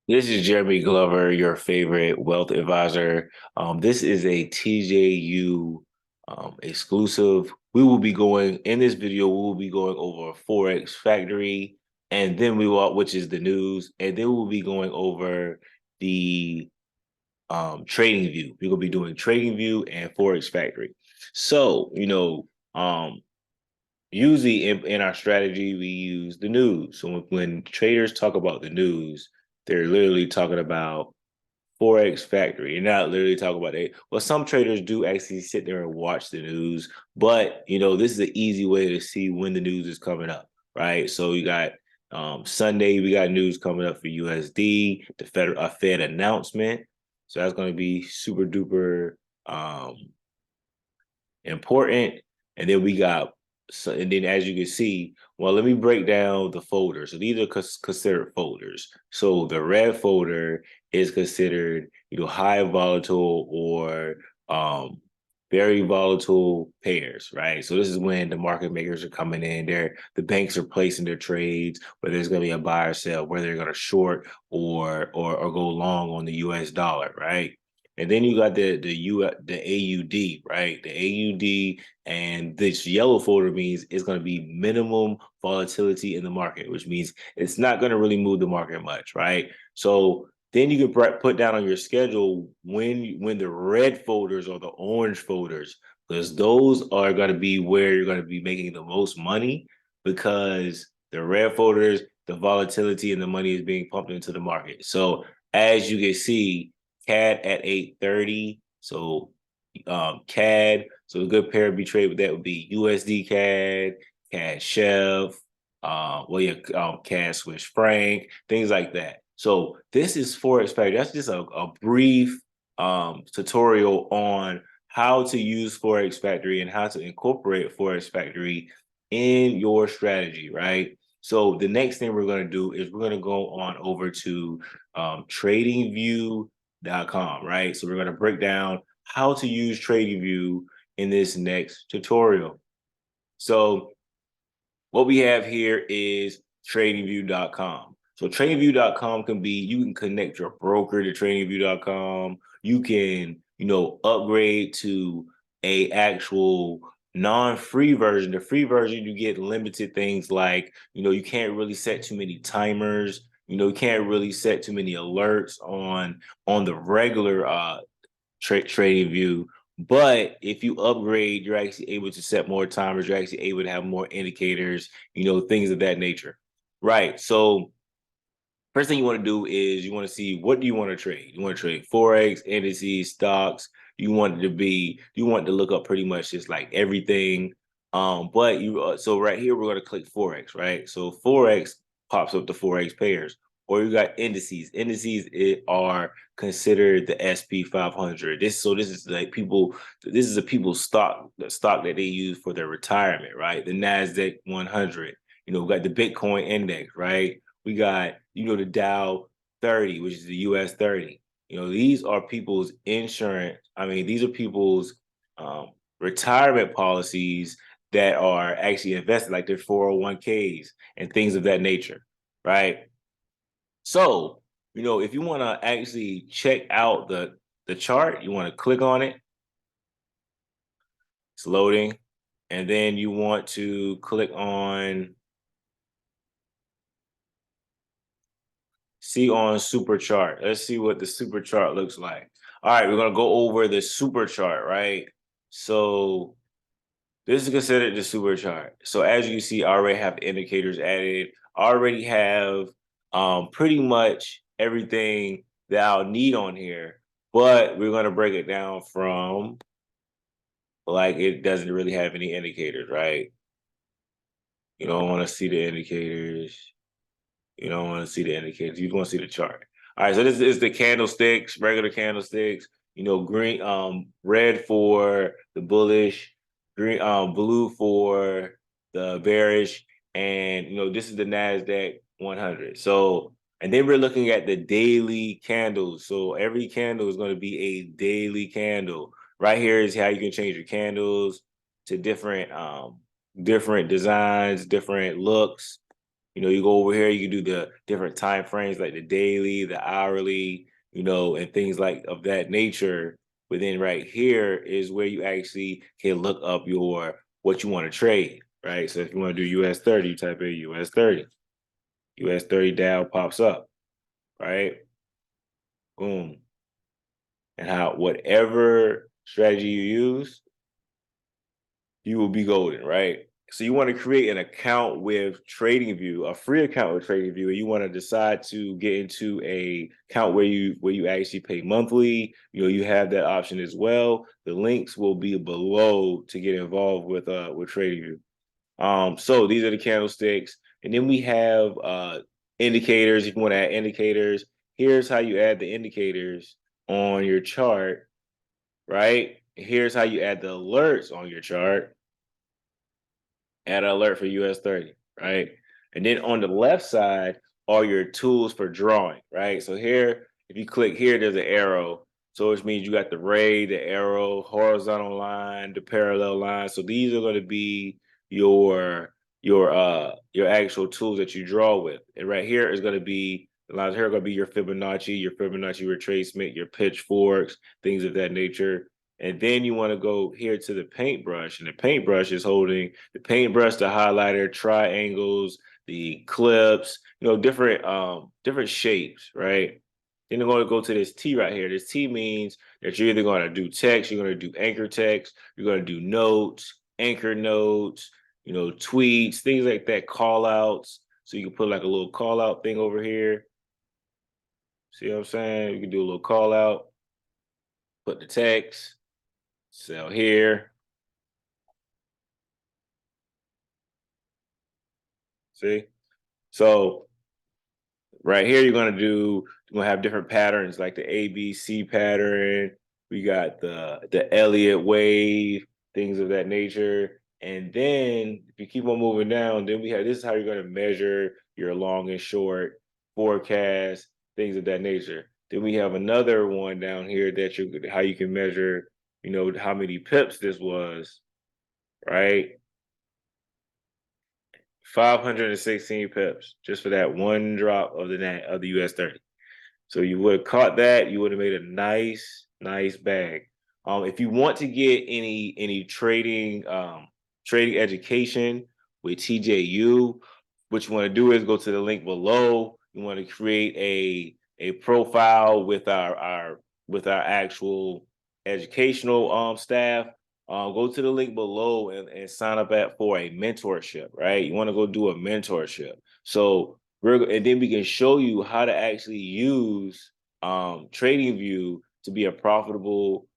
This is Jeremy Glover, your favorite wealth advisor. This is a TJU exclusive. We will be going in this video. We will be going over Forex Factory, and then we will, which is the news, and then we'll be going over the TradingView. We're gonna be doing TradingView and Forex Factory. So, usually in our strategy, we use the news. So when traders talk about the news, they're literally talking about Forex Factory. You're not literally talking about it. Well, some traders do actually sit there and watch the news, but this is an easy way to see when the news is coming up, right? So you got Sunday, we got news coming up for USD, the Fed announcement. So that's going to be super duper um, important. And then we got, so, and then as you can see, well, let me break down the folders. So these are considered folders. So the red folder is considered, high volatile or very volatile pairs, right? So this is when the market makers are coming in there. The banks are placing their trades, whether there's going to be a buy or sell, whether they're going to short or go long on the US dollar, right? And then you got the AUD, right? The AUD and this yellow folder means it's going to be minimum volatility in the market, which means it's not going to really move the market much, right? So then you can put down on your schedule when the red folders or the orange folders, because those are going to be where you're going to be making the most money because the red folders, the volatility and the money is being pumped into the market. So as you can see, CAD at 830. So CAD. So a good pair to be traded with that would be USD CAD, CAD Chef, CAD Swiss franc, things like that. So this is Forex Factory. That's just a brief tutorial on how to use Forex Factory and how to incorporate Forex Factory in your strategy, right? So the next thing we're going to do is we're going to go on over to TradingView.com, right? So we're going to break down how to use TradingView in this next tutorial. So what we have here is TradingView.com. So TradingView.com you can connect your broker to TradingView.com. You can, upgrade to a actual non-free version. The free version, you get limited things like, you can't really set too many timers. You can't really set too many alerts on the regular TradingView. But if you upgrade, you're actually able to set more timers. You're actually able to have more indicators, things of that nature. Right. So first thing you want to do is you want to see what do you want to trade? You want to trade Forex, indices, stocks. You want to look up pretty much just like everything. But so right here, we're going to click Forex, right? So Forex pops up the Forex pairs, or you got indices. Are considered the SP 500. This is like people. This is a people's stock, the stock that they use for their retirement, right? The Nasdaq 100. We got the Bitcoin index, right? We got, the Dow 30, which is the US 30. These are people's insurance. I mean, these are people's retirement policies that are actually invested, like their 401ks and things of that nature, right? So, if you want to actually check out the chart, you want to click on it. It's loading. And then you want to click on see on super chart. Let's see what the super chart looks like. All right, we're gonna go over the super chart, right? So this is considered the super chart. So as you can see, I already have indicators added. I already have pretty much everything that I'll need on here, but we're gonna break it down from like it doesn't really have any indicators, right? You don't want to see the indicators. You don't want to see the indicators. You want to see the chart. All right, so this is the candlesticks, regular candlesticks. Green, red for the bullish, green, blue for the bearish, and this is the Nasdaq 100. So, and then we're looking at the daily candles. So every candle is going to be a daily candle. Right here is how you can change your candles to different designs, different looks. You go over here, you can do the different time frames like the daily, the hourly, and things like of that nature. But then right here is where you actually can look up what you want to trade, right? So if you want to do US 30, you type in US 30. US 30 Dow pops up, right? Boom. And whatever strategy you use, you will be golden, right? So you want to create an account with TradingView, a free account with TradingView, and you want to decide to get into a account where you actually pay monthly. You have that option as well. The links will be below to get involved with TradingView. So these are the candlesticks, and then we have indicators. If you want to add indicators, here's how you add the indicators on your chart, right? Here's how you add the alerts on your chart. Add an alert for US 30, right? And then on the left side are your tools for drawing, right? So here, if you click here, there's an arrow. So which means you got the ray, the arrow, horizontal line, the parallel line. So these are going to be your actual tools that you draw with. And right here is going to be the lines here are going to be your Fibonacci retracement, your pitchforks, things of that nature. And then you want to go here to the paintbrush, and the paintbrush is holding the paintbrush, the highlighter, triangles, the clips, different shapes, right? Then you're going to go to this T right here. This T means that you're either going to do text, you're going to do anchor text, you're going to do notes, anchor notes, tweets, things like that, call outs. So you can put like a little call out thing over here. See what I'm saying? You can do a little call out, put the text, sell here. See? So right here, you're gonna have different patterns like the ABC pattern. We got the Elliott wave, things of that nature. And then if you keep on moving down, then this is how you're gonna measure your long and short forecast, things of that nature. Then we have another one down here how you can measure, how many pips this was, right? 516 pips just for that one drop of the US 30. So you would have caught that, you would have made a nice bag. If you want to get any trading education with TJU, what you want to do is go to the link below. You want to create a profile with our actual educational staff. Go to the link below and sign up for a mentorship, right? You want to go do a mentorship. So and then we can show you how to actually use TradingView to be a profitable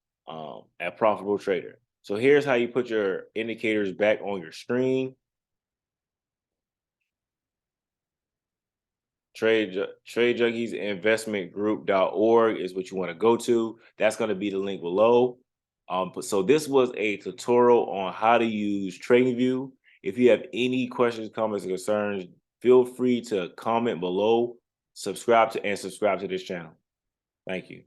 trader. So here's how you put your indicators back on your screen. Trade Junkies Investment Group.org is what you want to go to. That's going to be the link below. So this was a tutorial on how to use TradingView. If you have any questions, comments, or concerns, feel free to comment below. Subscribe to this channel. Thank you.